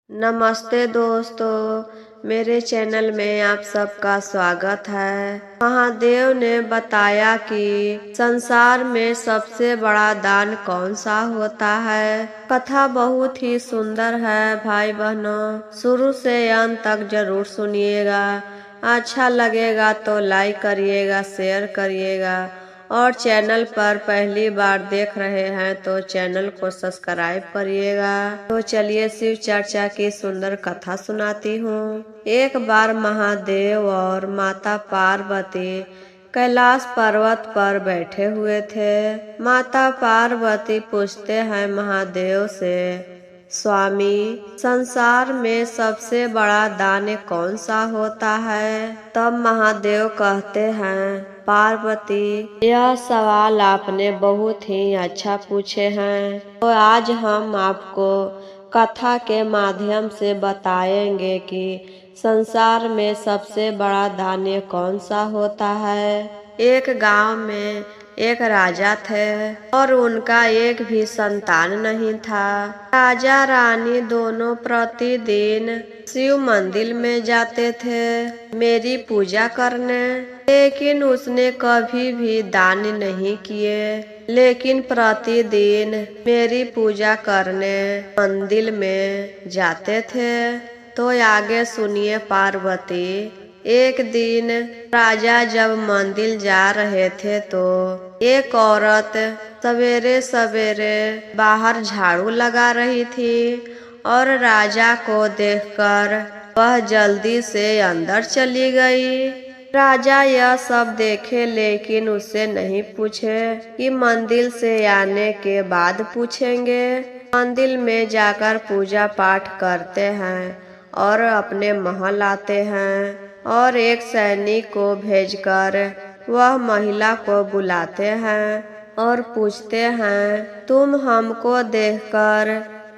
नमस्ते दोस्तों, मेरे चैनल में आप सबका स्वागत है। महादेव ने बताया कि संसार में सबसे बड़ा दान कौन सा होता है। कथा बहुत ही सुंदर है भाई बहनों, शुरू से अंत तक जरूर सुनिएगा। अच्छा लगेगा तो लाइक करिएगा, शेयर करिएगा और चैनल पर पहली बार देख रहे हैं तो चैनल को सब्सक्राइब करिएगा। तो चलिए शिव चर्चा की सुंदर कथा सुनाती हूँ। एक बार महादेव और माता पार्वती कैलाश पर्वत पर बैठे हुए थे। माता पार्वती पूछते हैं महादेव से, स्वामी, संसार में सबसे बड़ा दान कौन सा होता है। तब महादेव कहते हैं, पार्वती, यह सवाल आपने बहुत ही अच्छा पूछे हैं। तो आज हम आपको कथा के माध्यम से बताएंगे कि संसार में सबसे बड़ा दान कौन सा होता है। एक गांव में एक राजा थे और उनका एक भी संतान नहीं था। राजा रानी दोनों प्रतिदिन शिव मंदिर में जाते थे मेरी पूजा करने, लेकिन उसने कभी भी दान नहीं किए। लेकिन प्रतिदिन मेरी पूजा करने मंदिर में जाते थे। तो आगे सुनिए पार्वती। एक दिन राजा जब मंदिर जा रहे थे तो एक औरत सवेरे सवेरे बाहर झाड़ू लगा रही थी और राजा को देखकर वह जल्दी से अंदर चली गई। राजा यह सब देखे लेकिन उससे नहीं पूछे कि मंदिर से आने के बाद पूछेंगे। मंदिर में जाकर पूजा पाठ करते हैं और अपने महल आते हैं और एक सैनिक को भेजकर वह महिला को बुलाते हैं और पूछते हैं, तुम हमको देखकर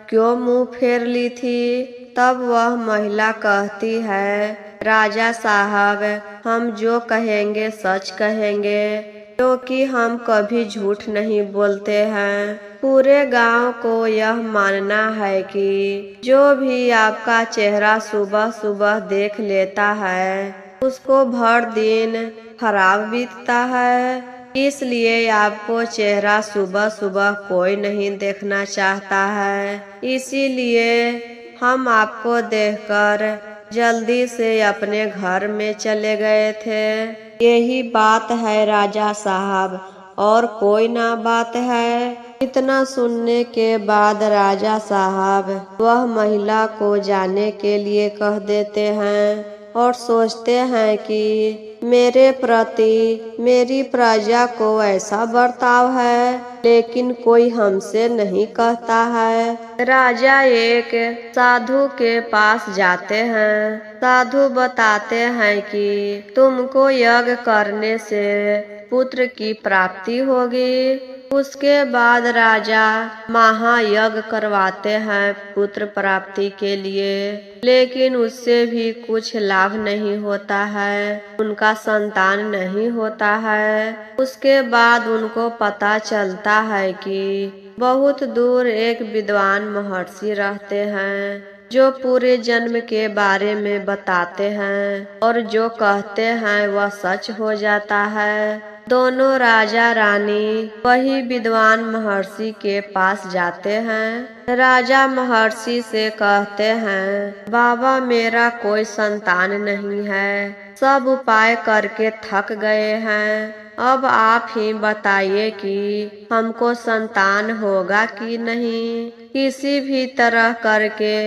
क्यों मुंह फेर ली थी। तब वह महिला कहती है, राजा साहब, हम जो कहेंगे सच कहेंगे, क्योंकि हम कभी झूठ नहीं बोलते हैं। पूरे गांव को यह मानना है कि जो भी आपका चेहरा सुबह सुबह देख लेता है उसको भर दिन खराब बीतता है, इसलिए आपको चेहरा सुबह सुबह कोई नहीं देखना चाहता है। इसीलिए हम आपको देखकर जल्दी से अपने घर में चले गए थे। यही बात है राजा साहब, और कोई ना बात है। इतना सुनने के बाद राजा साहब वह महिला को जाने के लिए कह देते हैं और सोचते हैं कि मेरे प्रति मेरी प्रजा को ऐसा बर्ताव है, लेकिन कोई हमसे नहीं कहता है। राजा एक साधु के पास जाते हैं। साधु बताते हैं कि तुमको यज्ञ करने से पुत्र की प्राप्ति होगी। उसके बाद राजा महायज्ञ करवाते हैं पुत्र प्राप्ति के लिए, लेकिन उससे भी कुछ लाभ नहीं होता है, उनका संतान नहीं होता है। उसके बाद उनको पता चलता है कि बहुत दूर एक विद्वान महर्षि रहते हैं जो पूरे जन्म के बारे में बताते हैं और जो कहते हैं वह सच हो जाता है। दोनों राजा रानी वही विद्वान महर्षि के पास जाते हैं। राजा महर्षि से कहते हैं, बाबा, मेरा कोई संतान नहीं है, सब उपाय करके थक गए हैं। अब आप ही बताइए कि हमको संतान होगा कि नहीं। किसी भी तरह करके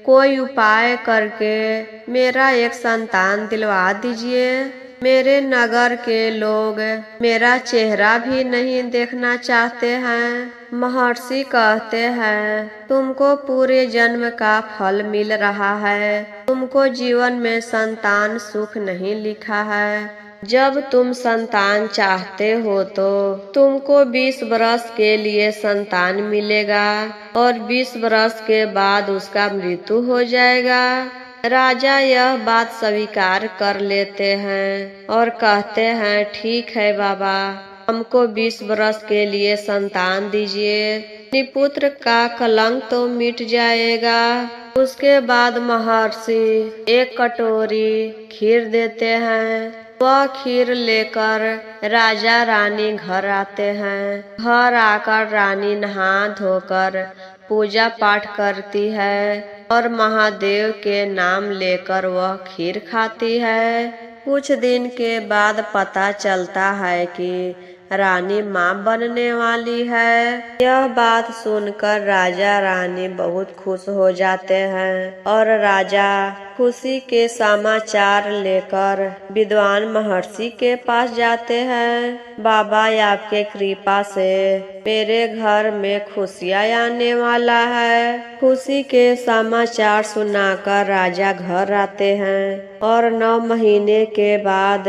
कोई उपाय करके मेरा एक संतान दिलवा दीजिए। मेरे नगर के लोग मेरा चेहरा भी नहीं देखना चाहते हैं। महर्षि कहते हैं, तुमको पूरे जन्म का फल मिल रहा है, तुमको जीवन में संतान सुख नहीं लिखा है। जब तुम संतान चाहते हो तो तुमको 20 वर्ष के लिए संतान मिलेगा और 20 वर्ष के बाद उसका मृत्यु हो जाएगा। राजा यह बात स्वीकार कर लेते हैं और कहते हैं, ठीक है बाबा, हमको 20 वर्ष के लिए संतान दीजिए, निपुत्र का कलंक तो मिट जाएगा। उसके बाद महर्षि एक कटोरी खीर देते हैं। वह खीर लेकर राजा रानी घर आते हैं। घर आकर रानी नहा धोकर पूजा पाठ करती है और महादेव के नाम लेकर वह खीर खाती है। कुछ दिन के बाद पता चलता है कि रानी माँ बनने वाली है। यह बात सुनकर राजा रानी बहुत खुश हो जाते हैं और राजा खुशी के समाचार लेकर विद्वान महर्षि के पास जाते हैं। बाबा, आपके कृपा से मेरे घर में खुशियाँ आने वाला है। खुशी के समाचार सुनाकर राजा घर आते हैं और 9 महीने के बाद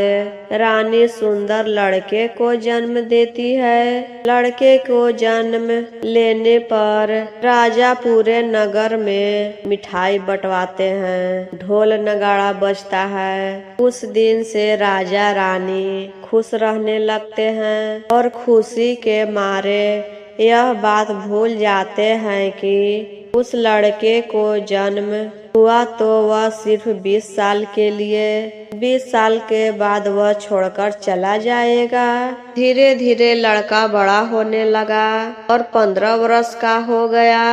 रानी सुंदर लड़के को जन्म देती है। लड़के को जन्म लेने पर राजा पूरे नगर में मिठाई बंटवाते हैं, ढोल नगाड़ा बजता है। उस दिन से राजा रानी खुश रहने लगते हैं और खुशी के मारे यह बात भूल जाते हैं कि उस लड़के को जन्म हुआ तो वह सिर्फ 20 साल के लिए, 20 साल के बाद वह छोड़कर चला जाएगा। धीरे धीरे लड़का बड़ा होने लगा और 15 वर्ष का हो गया।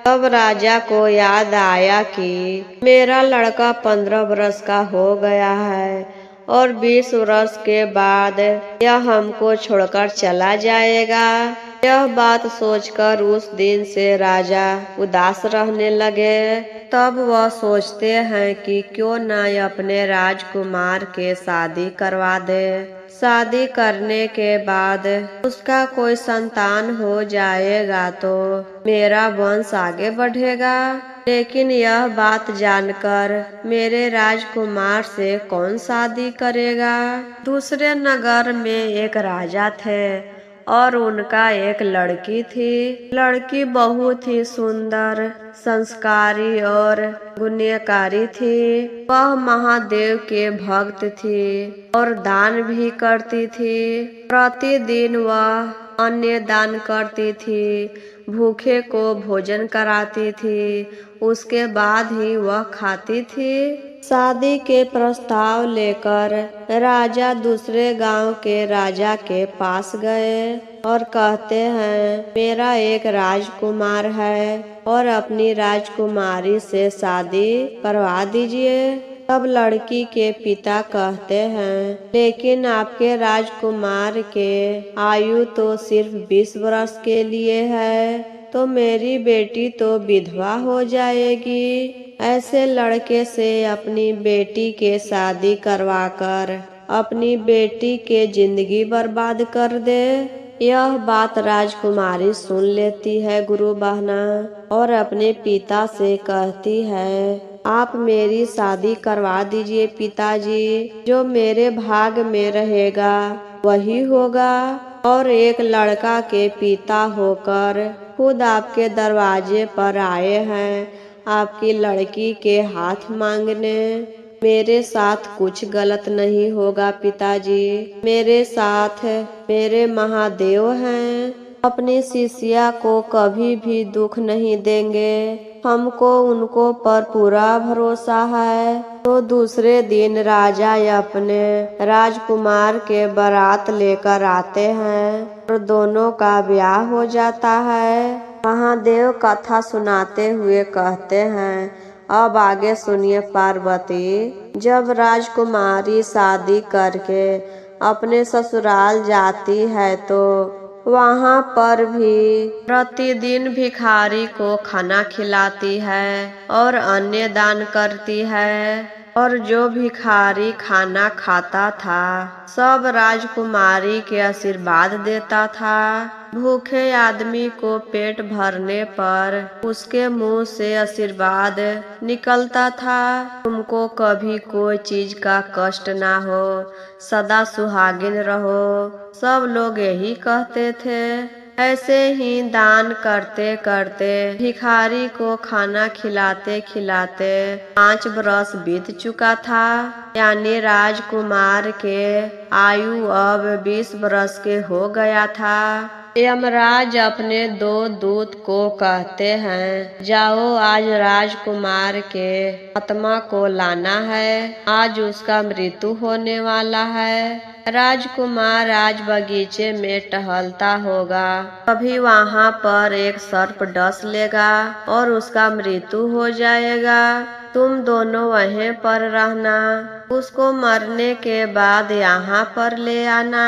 तब राजा को याद आया कि मेरा लड़का 15 वर्ष का हो गया है और 20 वर्ष के बाद यह हमको छोड़कर चला जाएगा। यह बात सोचकर उस दिन से राजा उदास रहने लगे। तब वह सोचते हैं कि क्यों न अपने राजकुमार के शादी करवा दे। शादी करने के बाद उसका कोई संतान हो जाएगा तो मेरा वंश आगे बढ़ेगा। लेकिन यह बात जानकर मेरे राजकुमार से कौन शादी करेगा। दूसरे नगर में एक राजा थे और उनका एक लड़की थी। लड़की बहुत ही सुंदर, संस्कारी और गुण्यकारी थी। वह महादेव के भक्त थी और दान भी करती थी। प्रतिदिन वह अन्न दान करती थी, भूखे को भोजन कराती थी, उसके बाद ही वह खाती थी। शादी के प्रस्ताव लेकर राजा दूसरे गांव के राजा के पास गए और कहते हैं, मेरा एक राजकुमार है और अपनी राजकुमारी से शादी करवा दीजिए। तब लड़की के पिता कहते हैं, लेकिन आपके राजकुमार के आयु तो सिर्फ 20 वर्ष के लिए है, तो मेरी बेटी तो विधवा हो जाएगी। ऐसे लड़के से अपनी बेटी के शादी करवाकर अपनी बेटी के जिंदगी बर्बाद कर दे। यह बात राजकुमारी सुन लेती है गुरु बहना और अपने पिता से कहती है, आप मेरी शादी करवा दीजिए पिताजी, जो मेरे भाग में रहेगा वही होगा। और एक लड़का के पिता होकर खुद आपके दरवाजे पर आए हैं आपकी लड़की के हाथ मांगने। मेरे साथ कुछ गलत नहीं होगा पिताजी, मेरे साथ मेरे महादेव हैं, अपनी शिष्या को कभी भी दुख नहीं देंगे, हमको उनको पर पूरा भरोसा है। तो दूसरे दिन राजा अपने राजकुमार के बारात लेकर आते हैं और दोनों का ब्याह हो जाता है। महादेव कथा सुनाते हुए कहते हैं, अब आगे सुनिए पार्वती। जब राजकुमारी शादी करके अपने ससुराल जाती है तो वहाँ पर भी प्रतिदिन भिखारी को खाना खिलाती है और अन्न दान करती है। और जो भिखारी खाना खाता था सब राजकुमारी के आशीर्वाद देता था। भूखे आदमी को पेट भरने पर उसके मुंह से आशीर्वाद निकलता था, तुमको कभी कोई चीज का कष्ट ना हो, सदा सुहागिन रहो। सब लोग यही कहते थे। ऐसे ही दान करते करते भिखारी को खाना खिलाते खिलाते 5 बरस बीत चुका था, यानी राजकुमार के आयु अब 20 बरस के हो गया था। यमराज अपने दो दूत को कहते हैं, जाओ आज राजकुमार के आत्मा को लाना है, आज उसका मृत्यु होने वाला है। राजकुमार आज बगीचे में टहलता होगा, कभी वहाँ पर एक सर्प डस लेगा और उसका मृत्यु हो जाएगा। तुम दोनों वहीं पर रहना, उसको मरने के बाद यहाँ पर ले आना।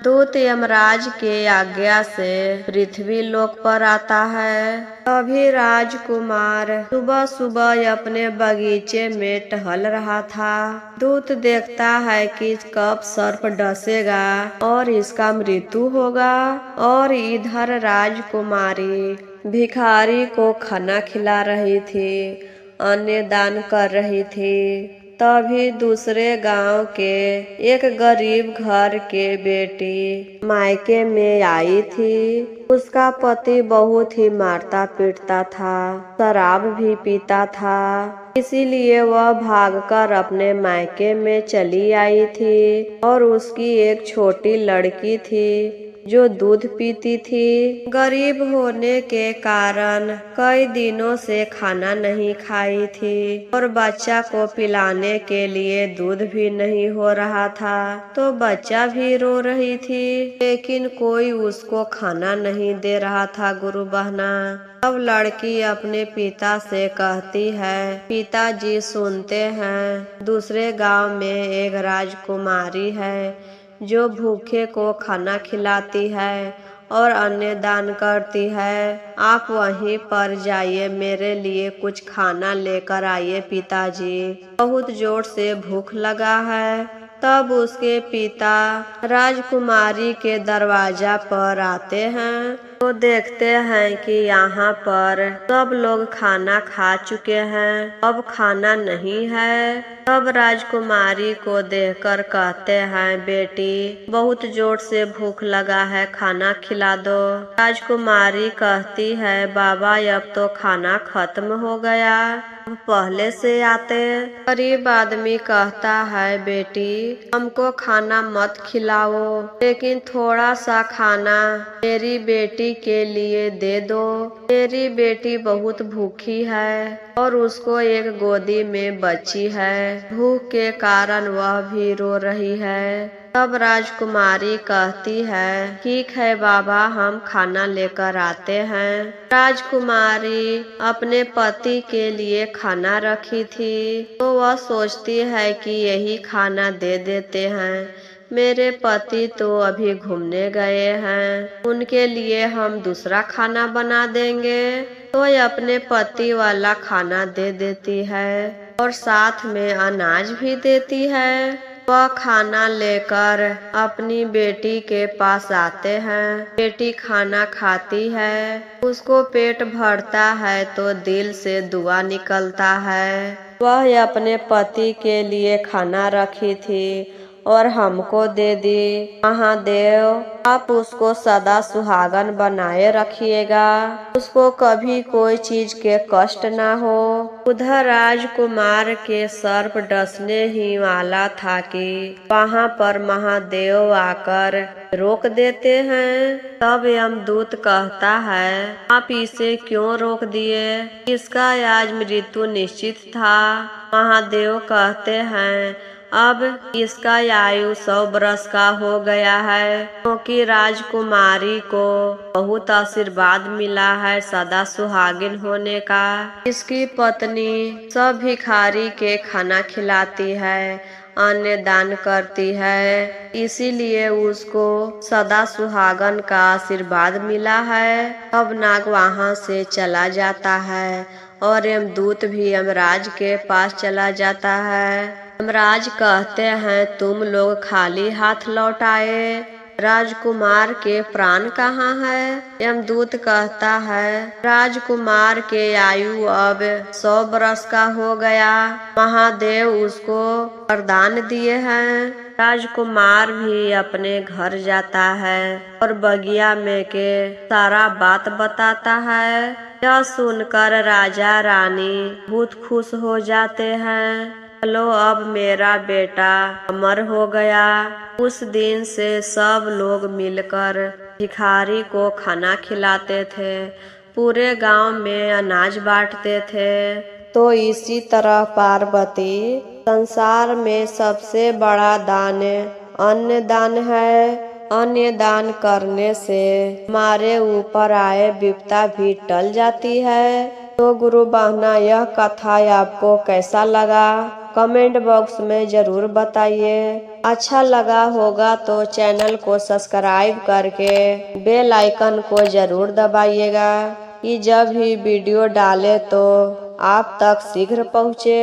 दूत यमराज के आज्ञा से पृथ्वी लोक पर आता है। तभी राजकुमार सुबह सुबह अपने बगीचे में टहल रहा था। दूत देखता है कि कब सर्प डसेगा और इसका मृत्यु होगा, और इधर राजकुमारी भिखारी को खाना खिला रही थी, अन्न दान कर रही थी। तभी दूसरे गांव के एक गरीब घर के बेटी मायके में आई थी। उसका पति बहुत ही मारता पीटता था, शराब भी पीता था, इसीलिए वह भागकर अपने मायके में चली आई थी। और उसकी एक छोटी लड़की थी जो दूध पीती थी। गरीब होने के कारण कई दिनों से खाना नहीं खाई थी और बच्चा को पिलाने के लिए दूध भी नहीं हो रहा था, तो बच्चा भी रो रही थी, लेकिन कोई उसको खाना नहीं दे रहा था। गुरु बहना, अब लड़की अपने पिता से कहती है, पिताजी सुनते हैं दूसरे गांव में एक राजकुमारी है जो भूखे को खाना खिलाती है और अन्न दान करती है। आप वहीं पर जाइए, मेरे लिए कुछ खाना लेकर आइए पिताजी, बहुत जोर से भूख लगा है। तब उसके पिता राजकुमारी के दरवाजा पर आते हैं तो देखते हैं कि यहाँ पर सब लोग खाना खा चुके हैं, अब खाना नहीं है। तब राजकुमारी को देखकर कहते हैं, बेटी बहुत जोर से भूख लगा है, खाना खिला दो। राजकुमारी कहती है, बाबा अब तो खाना खत्म हो गया, पहले से आते। गरीब आदमी कहता है, बेटी हमको खाना मत खिलाओ, लेकिन थोड़ा सा खाना मेरी बेटी के लिए दे दो। मेरी बेटी बहुत भूखी है और उसको एक गोदी में बच्ची है, भूख के कारण वह भी रो रही है। तब राजकुमारी कहती है, ठीक है बाबा, हम खाना लेकर आते हैं। राजकुमारी अपने पति के लिए खाना रखी थी, तो वह सोचती है कि यही खाना दे देते हैं, मेरे पति तो अभी घूमने गए हैं, उनके लिए हम दूसरा खाना बना देंगे। तो अपने पति वाला खाना दे देती है और साथ में अनाज भी देती है। वह खाना लेकर अपनी बेटी के पास आते हैं। बेटी खाना खाती है, उसको पेट भरता है तो दिल से दुआ निकलता है। वह अपने पति के लिए खाना रखी थी और हमको दे दी। महादेव आप उसको सदा सुहागन बनाए रखिएगा, उसको कभी कोई चीज के कष्ट ना हो। उधर राजकुमार के सर्प डसने ही वाला था कि वहाँ पर महादेव आकर रोक देते हैं। तब यमदूत कहता है, आप इसे क्यों रोक दिए, इसका आज मृत्यु निश्चित था। महादेव कहते हैं, अब इसका आयु 100 वर्ष का हो गया है, क्योंकि राजकुमारी को बहुत आशीर्वाद मिला है सदा सुहागिन होने का। इसकी पत्नी सब भिखारी के खाना खिलाती है, अन्न दान करती है, इसीलिए उसको सदा सुहागन का आशीर्वाद मिला है। अब नाग वहाँ से चला जाता है और यमदूत भी यमराज के पास चला जाता है। यमराज कहते हैं, तुम लोग खाली हाथ लौट आए, राजकुमार के प्राण कहाँ है? यमदूत कहता है, राजकुमार के आयु अब 100 वर्ष का हो गया, महादेव उसको वरदान दिए हैं। राजकुमार भी अपने घर जाता है और बगिया में के सारा बात बताता है। यह सुनकर राजा रानी बहुत खुश हो जाते हैं। चलो अब मेरा बेटा अमर हो गया। उस दिन से सब लोग मिलकर भिखारी को खाना खिलाते थे, पूरे गांव में अनाज बांटते थे। तो इसी तरह पार्वती, संसार में सबसे बड़ा दान अन्न दान है। अन्न दान करने से हमारे ऊपर आए विपदा भी टल जाती है। तो गुरु बहना, यह कथा आपको कैसा लगा कमेंट बॉक्स में जरूर बताइए। अच्छा लगा होगा तो चैनल को सब्सक्राइब करके बेल आइकन को जरूर दबाइएगा कि जब भी वीडियो डाले तो आप तक शीघ्र पहुँचे।